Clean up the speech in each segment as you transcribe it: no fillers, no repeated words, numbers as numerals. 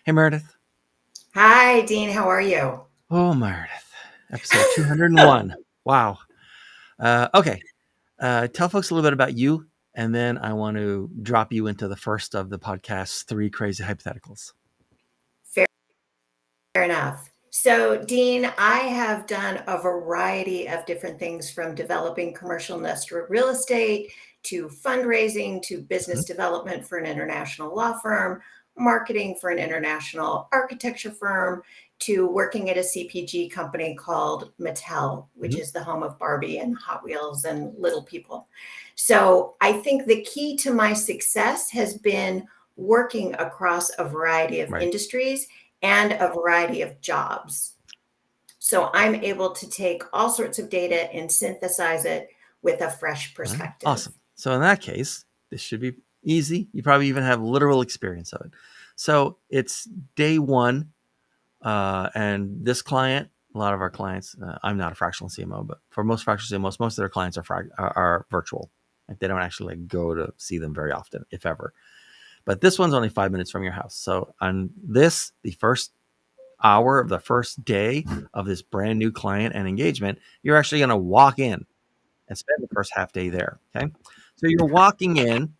Hey, Meredith. Hi, Dean. How are you? Oh, Meredith. Episode 201. Wow. Okay. Tell folks a little bit about you, and then I want to drop you into the first of the podcast's three crazy hypotheticals. Fair enough. So, Dean, I have done a variety of different things from developing commercial industrial real estate to fundraising to Mhm. business development for an international law firm, marketing for an international architecture firm, to working at a CPG company called Mattel, which Mhm. is the home of Barbie and Hot Wheels and Little People. So, I think the key to my success has been working across a variety of Right. industries and a variety of jobs. So I'm able to take all sorts of data and synthesize it with a fresh All right. perspective. Awesome. So, in that case, this should be easy. You probably even have literal experience of it. So, it's day one, and this client, a lot of our clients, I'm not a fractional CMO, but for most fractional CMOs, most of their clients are virtual. Like they don't actually go to see them very often, if ever. But this one's only 5 minutes from your house. So on this, the first hour of the first day of this brand new client and engagement, you're actually going to walk in and spend the first half day there. Okay. So you're walking in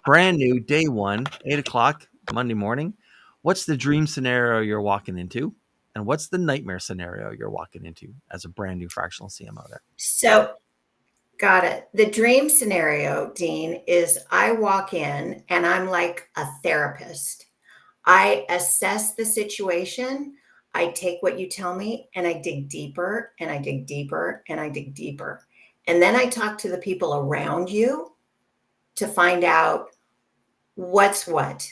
brand new, day one, 8 o'clock Monday morning. What's the dream scenario you're walking into? And what's the nightmare scenario you're walking into as a brand new fractional CMO there? So, got it. The dream scenario, Dean, is I walk in and I'm like a therapist. I assess the situation. I take what you tell me and I dig deeper and I dig deeper and I dig deeper. And then I talk to the people around you to find out what's what.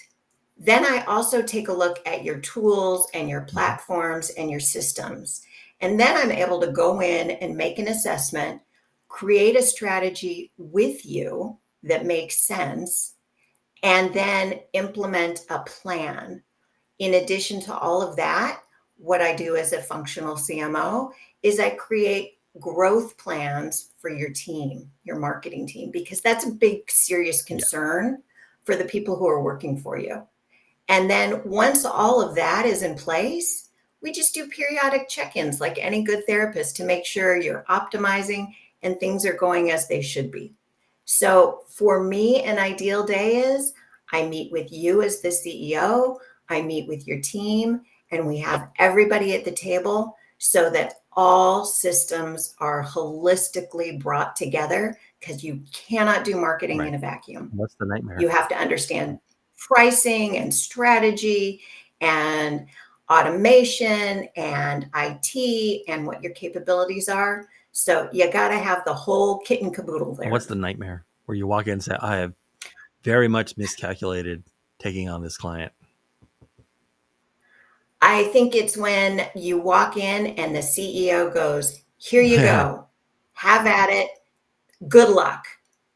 Then I also take a look at your tools and your Mhm. platforms and your systems. And then I'm able to go in and make an assessment, create a strategy with you that makes sense, and then implement a plan. In addition to all of that, what I do as a functional CMO is I create growth plans for your team, your marketing team, because that's a big, serious Yeah. concern for the people who are working for you. And then once all of that is in place, we just do periodic check ins like any good therapist to make sure you're optimizing and things are going as they should be. So for me, an ideal day is I meet with you as the CEO, I meet with your team, and we have everybody at the table so that all systems are holistically brought together because you cannot do marketing Right. in a vacuum. What's the nightmare? You have to understand pricing and strategy and automation and IT and what your capabilities are. So you got to have the whole kit and caboodle And there. what's the nightmare where you walk in and say, I have very much miscalculated taking on this client? I think it's when you walk in and the CEO goes, "Here you Yeah. go. Have at it. Good luck."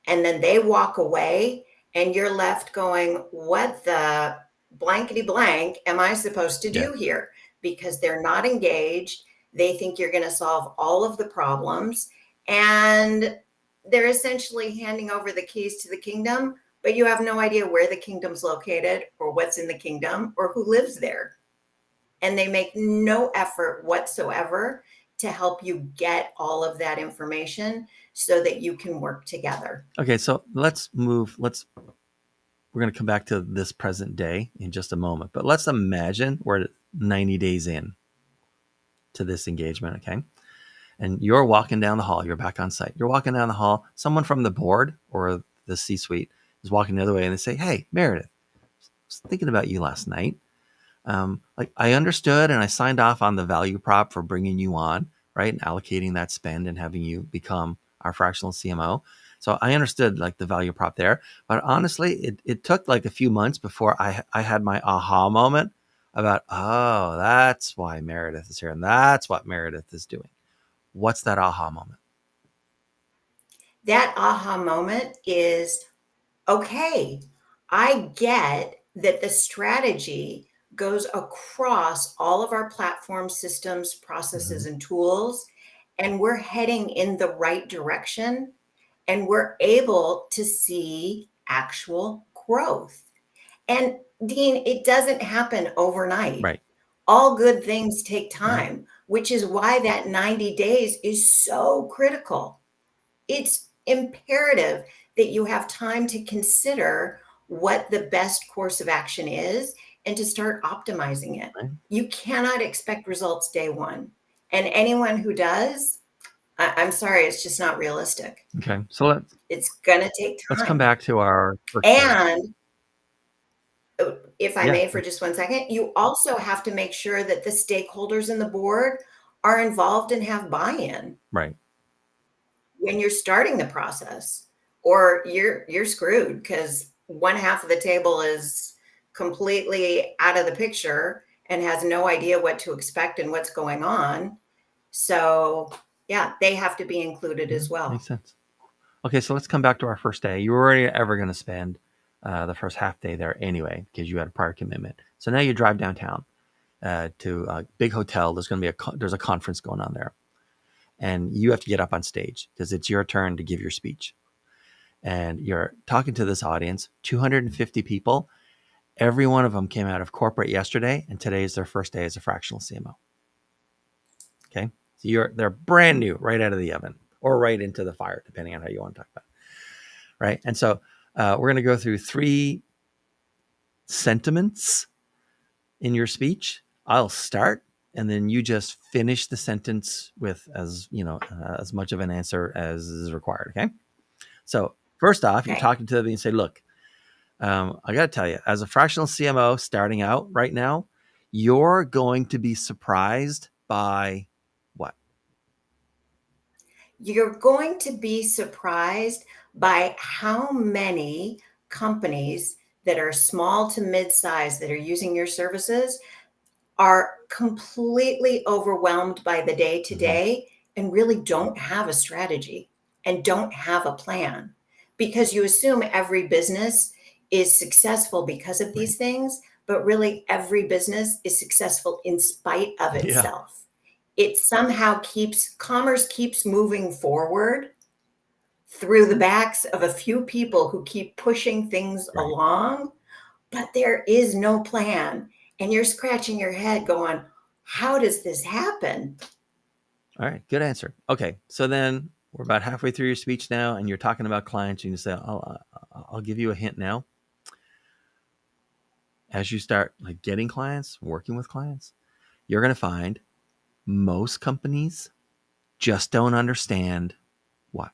And then they walk away and you're left going, "What the blankety blank am I supposed to Yeah. do here?" Because they're not engaged. They think you're going to solve all of the problems. And they're essentially handing over the keys to the kingdom, but you have no idea where the kingdom's located or what's in the kingdom or who lives there. And they make no effort whatsoever to help you get all of that information so that you can work together. Okay. So we're going to come back to this present day in just a moment, but let's imagine we're 90 days in to this engagement. Okay. And you're walking down the hall, you're back on site. You're walking down the hall, someone from the board or the C suite is walking the other way and they say, Hey, Meredith, I was thinking about you last night. Like I understood and I signed off on the value prop for bringing you on, right? And allocating that spend and having you become our fractional CMO. So I understood like the value prop there, but honestly, it took like a few months before I had my aha moment about, oh, that's why Meredith is here. And that's what Meredith is doing. What's that aha moment? That aha moment is okay, I get that the strategy goes across all of our platform systems, Mm-hmm. processes, and tools, and we're heading in the right direction, and we're able to see actual growth. And Dean, it doesn't happen overnight. Right. All good things take Right. time, which is why that 90 days is so critical. It's imperative that you have time to consider what the best course of action is and to start optimizing it. Right. You cannot expect results day one. And anyone who does, I'm sorry, it's just not realistic. Okay. So It's going to take let's come time. back to our first day. And if I Yeah. may, for just 1 second, you also have to make sure that the stakeholders in the board are involved and have buy-in Right. when you're starting the process, or you're screwed because one half of the table is completely out of the picture and has no idea what to expect and what's going on. So, yeah, they have to be included Yeah, as well. makes sense. Okay, so let's come back to our first day. You were already ever going to spend the first half day there anyway because you had a prior commitment. So now you drive downtown to a big hotel. There's going to be there's a conference going on there, and you have to get up on stage because it's your turn to give your speech. And you're talking to this audience, 250 people. Every one of them came out of corporate yesterday, and today is their first day as a fractional CMO. Okay, so they're brand new, right out of the oven or right into the fire, depending on how you want to talk about it. Right, and so we're going to go through 3 sentiments in your speech. I'll start, and then you just finish the sentence with as much of an answer as is required. Okay. So first off, you're Okay. talking to them and you say, "Look, I got to tell you, as a fractional CMO starting out right now, you're going to be surprised by what?" You're going to be surprised by how many companies that are small to mid-size that are using your services are completely overwhelmed by the day to Mhm. day and really don't have a strategy and don't have a plan, because you assume every business is successful because of Right. these things, but really every business is successful in spite of Yeah. itself. It somehow keeps moving forward through the backs of a few people who keep pushing things Right. along, but there is no plan. And you're scratching your head going, how does this happen? All right. Good answer. Okay. So then we're about halfway through your speech now, and you're talking about clients. And you say, I'll give you a hint now. As you start like getting clients, working with clients, you're going to find most companies just don't understand what.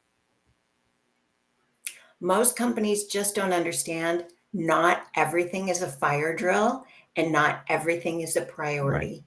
Most companies just don't understand not everything is a fire drill and not everything is a Right. priority.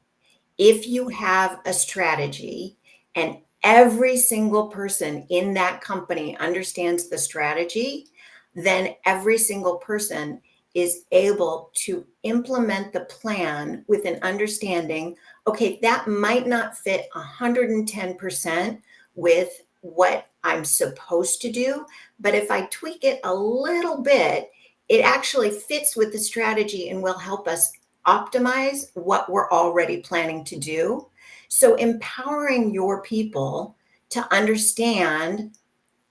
If you have a strategy and every single person in that company understands the strategy, then every single person is able to implement the plan with an understanding, okay, that might not fit 110% with what I'm supposed to do, but if I tweak it a little bit, it actually fits with the strategy and will help us optimize what we're already planning to do. So, empowering your people to understand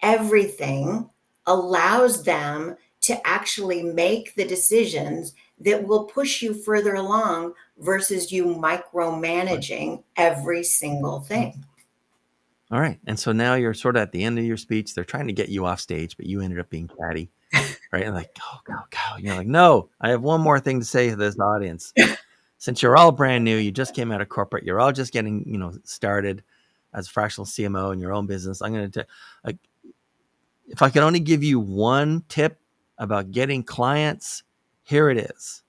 everything allows them to actually make the decisions that will push you further along versus you Right. micromanaging every single Hmm. thing. All right. And so now you're sort of at the end of your speech. They're trying to get you off stage, but you ended up being catty, right? And like, go. You're like, no, I have one more thing to say to this audience. Since you're all brand new, you just came out of corporate, you're all just getting, started as a fractional CMO in your own business. I'm going to, like, if I could only give you one tip about getting clients, here it is.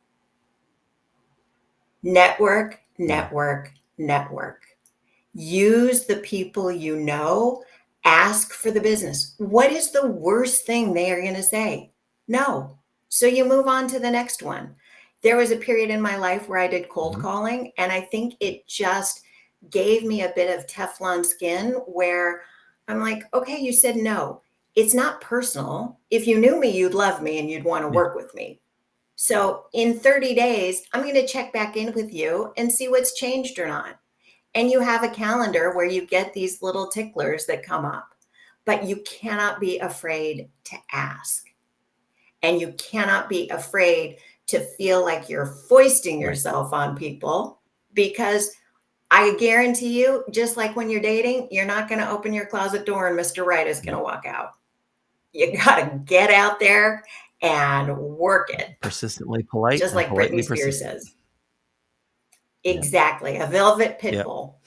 Network, Yeah. network, network. Use the people you know, ask for the business. What is the worst thing they are going to say? No. So you move on to the next one. There was a period in my life where I did cold Mhm. calling, and I think it just gave me a bit of Teflon skin where I'm like, okay, you said no. It's not personal. If you knew me, you'd love me and you'd want to Yeah. work with me. So in 30 days, I'm going to check back in with you and see what's changed or not. And you have a calendar where you get these little ticklers that come up, but you cannot be afraid to ask. And you cannot be afraid to feel like you're foisting Right. yourself on people, because I guarantee you, just like when you're dating, you're not going to open your closet door and Mr. Right is going Yep. to walk out. You got to get out there and work it, Persistently polite just and like Britney politely Spears persistent. says. Yeah. Exactly. A velvet pit Yep. bull.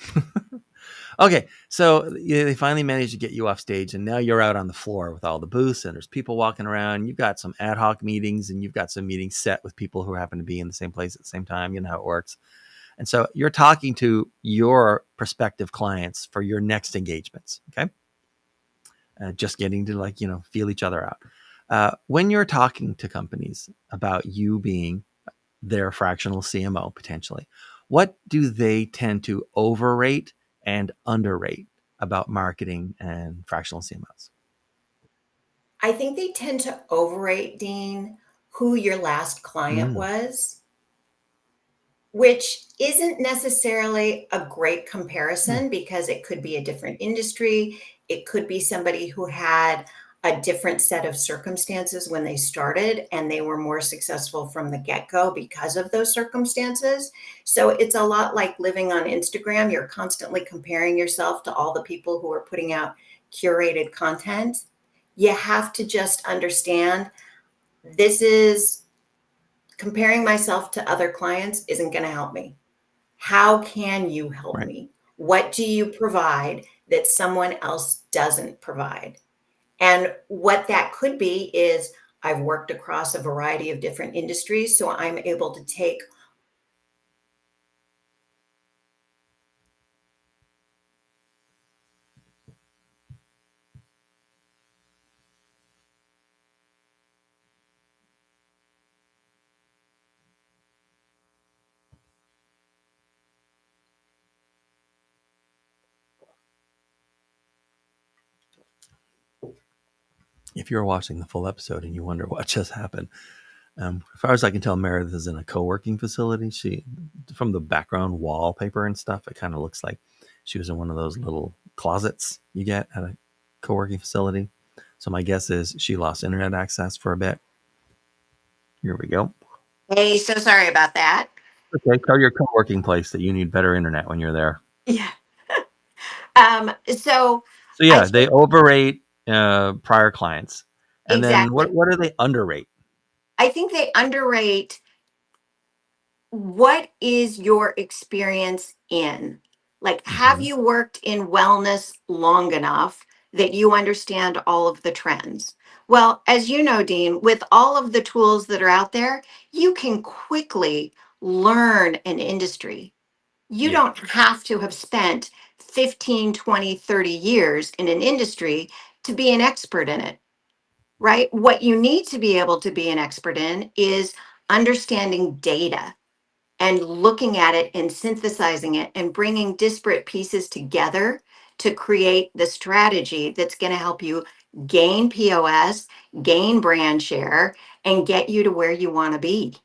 Okay, so they finally managed to get you off stage, and now you're out on the floor with all the booths, and there's people walking around. You've got some ad hoc meetings, and you've got some meetings set with people who happen to be in the same place at the same time. You know how it works. And so you're talking to your prospective clients for your next engagements. Okay, just getting to feel each other out. When you're talking to companies about you being their fractional CMO potentially, what do they tend to overrate and underrate about marketing and fractional CMOs? I think they tend to overrate, Dean, who your last client Mm, was, which isn't necessarily a great mm, comparison because it could be a different industry. It could be somebody who had a different set of circumstances when they started and they were more successful from the get go because of those circumstances. So it's a lot like living on Instagram. You're constantly comparing yourself to all the people who are putting out curated content. You have to just understand this is comparing myself to other clients isn't going to help me. How can you help right. me? What do you provide that someone else doesn't provide? And what that could be is I've worked across a variety of different industries, so I'm able to take. If you're watching the full episode and you wonder what just happened, as far as I can tell, Meredith is in a co-working facility. She, from the background wallpaper and stuff, it kind of looks like she was in one of those little closets you get at a co-working facility. So my guess is she lost internet access for a bit. Here we go. Hey, so sorry about that. Okay, tell your co-working place that you need better internet when you're there. Yeah. So So I yeah, they think overrate prior clients, and then what exactly. what do they underrate? I think they underrate what is your experience in? Like, have Hmm. you worked in wellness long enough that you understand all of the trends? Well, as you know, Dean, with all of the tools that are out there, you can quickly learn an industry. You Yeah, don't have to have spent 15, 20, 30 years in an industry to be an expert in it, right? What you need to be able to be an expert in is understanding data and looking at it and synthesizing it and bringing disparate pieces together to create the strategy that's going to help you gain POS, gain brand share, and get you to where you want to be.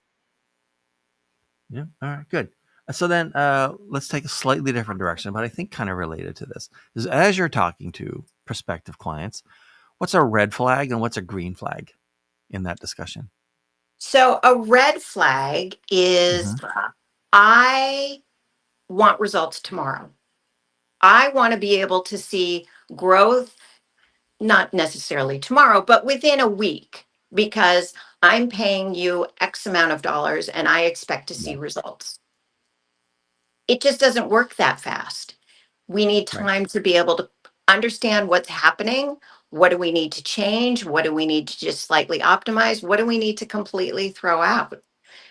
yeah. All right, good. So then let's take a slightly different direction, but I think kind of related to this. Is as you're talking to prospective clients, what's a red flag and what's a green flag in that discussion? So, a red flag is Hmm. I want results tomorrow. I want to be able to see growth, not necessarily tomorrow, but within a week, because I'm paying you X amount of dollars and I expect to Yeah, see results. It just doesn't work that fast. We need right. time to be able to understand what's happening. What do we need to change? What do we need to just slightly optimize? What do we need to completely throw out?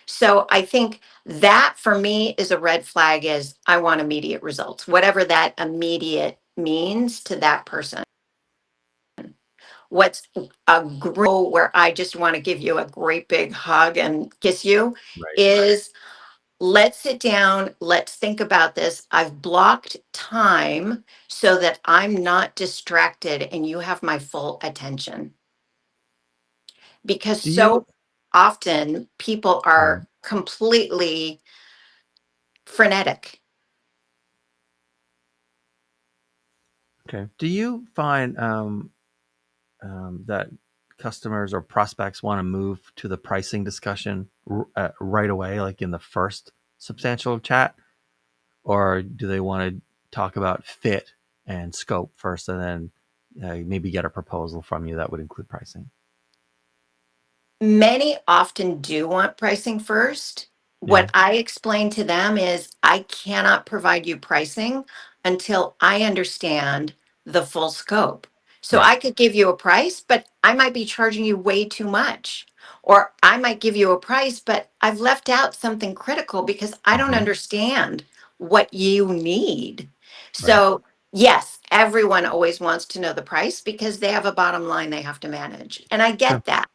So I think that for me is a red flag is I want immediate results, whatever that immediate means to that person. What's a grow where I just want to give you a great big hug and kiss you Right. is let's sit down, let's think about this. I've blocked time so that I'm not distracted and you have my full attention. Because Do you? so often people Sorry. are completely frenetic. Okay. Do you find that customers or prospects want to move to the pricing discussion right away, like in the first substantial chat, or do they want to talk about fit and scope first, and then maybe get a proposal from you that would include pricing? Many often do want pricing first. Yeah. What I explain to them is I cannot provide you pricing until I understand the full scope. So Right. I could give you a price, but I might be charging you way too much. Or I might give you a price, but I've left out something critical because I don't Hmm. understand what you need. Right. So, yes, everyone always wants to know the price because they have a bottom line they have to manage. And I Sure. get that.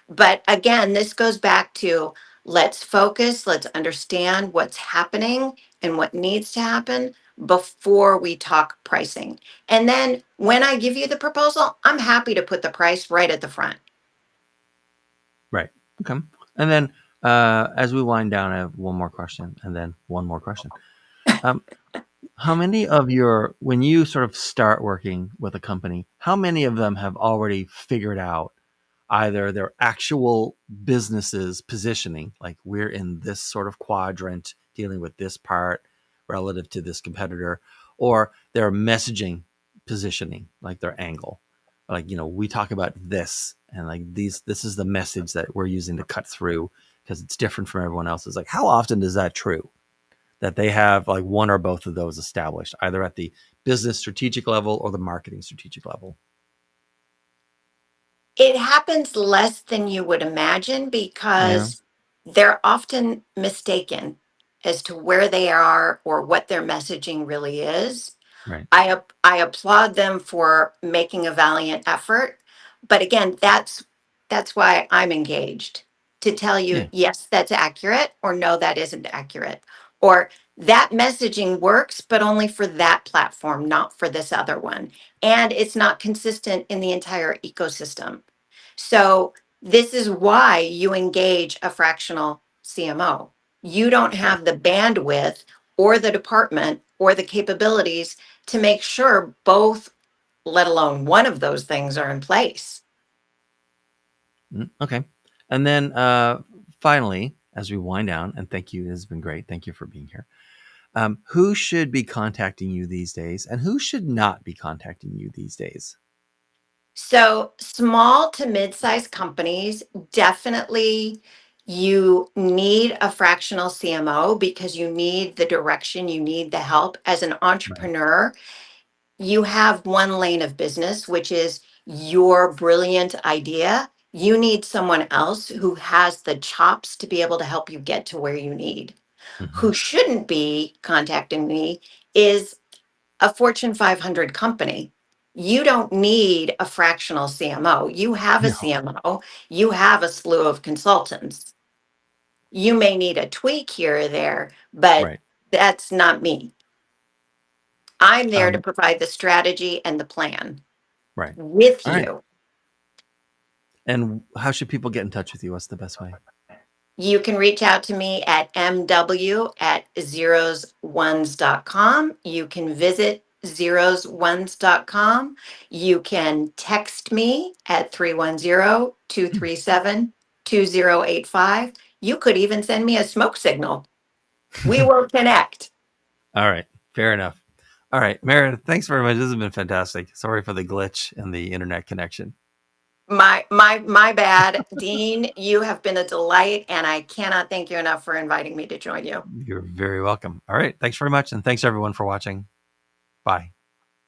But again, this goes back to let's focus, let's understand what's happening and what needs to happen before we talk pricing. And then when I give you the proposal, I'm happy to put the price right at the front. Right. Okay. And then as we wind down, I have one more question, and then one more question. Um, how many of your, when you sort of start working with a company, how many of them have already figured out either their actual business's positioning, like we're in this sort of quadrant dealing with this part relative to this competitor, or their messaging positioning, like their angle, like, we talk about this, and like this is the message that we're using to cut through because it's different from everyone else's. Like, how often is that true, that they have like one or both of those established, either at the business strategic level or the marketing strategic level? It happens less than you would imagine Yeah. because they're often mistaken as to where they are or what their messaging really is. Right. I applaud them for making a valiant effort, but again, that's why I'm engaged to tell you Yeah. yes, that's accurate, or no, that isn't accurate, or that messaging works, but only for that platform, not for this other one, and it's not consistent in the entire ecosystem. So this is why you engage a fractional CMO. You don't Sure. have the bandwidth or the department or the capabilities to make sure both, let alone one of those things, are in place. Okay. And then finally, as we wind down, and thank you, this has been great. Thank you for being here. Who should be contacting you these days, and who should not be contacting you these days? So, small to mid sized companies, definitely you need a fractional CMO because you need the direction, you need the help. As an Right. entrepreneur, you have one lane of business, which is your brilliant idea. You need someone else who has the chops to be able to help you get to where you need. Hmm. Who shouldn't be contacting me is a Fortune 500 company. You don't need a fractional CMO. You have a No. CMO, you have a slew of consultants. You may need a tweak here or there, but Right. that's not me. I'm there to Um, provide the strategy and the plan right. with All right. you. And how should people get in touch with you? What's the best way? You can reach out to me at mw at zerosones.com. You can visit zerosones.com. You can text me at 310-237-2085. You could even send me a smoke signal. We will connect. All right. Fair enough. All right, Meredith, thanks very much. This has been fantastic. Sorry for the glitch in the internet connection. My bad. Dean, you have been a delight, and I cannot thank you enough for inviting me to join you. You're very welcome. All right. Thanks very much. And thanks everyone for watching. Bye.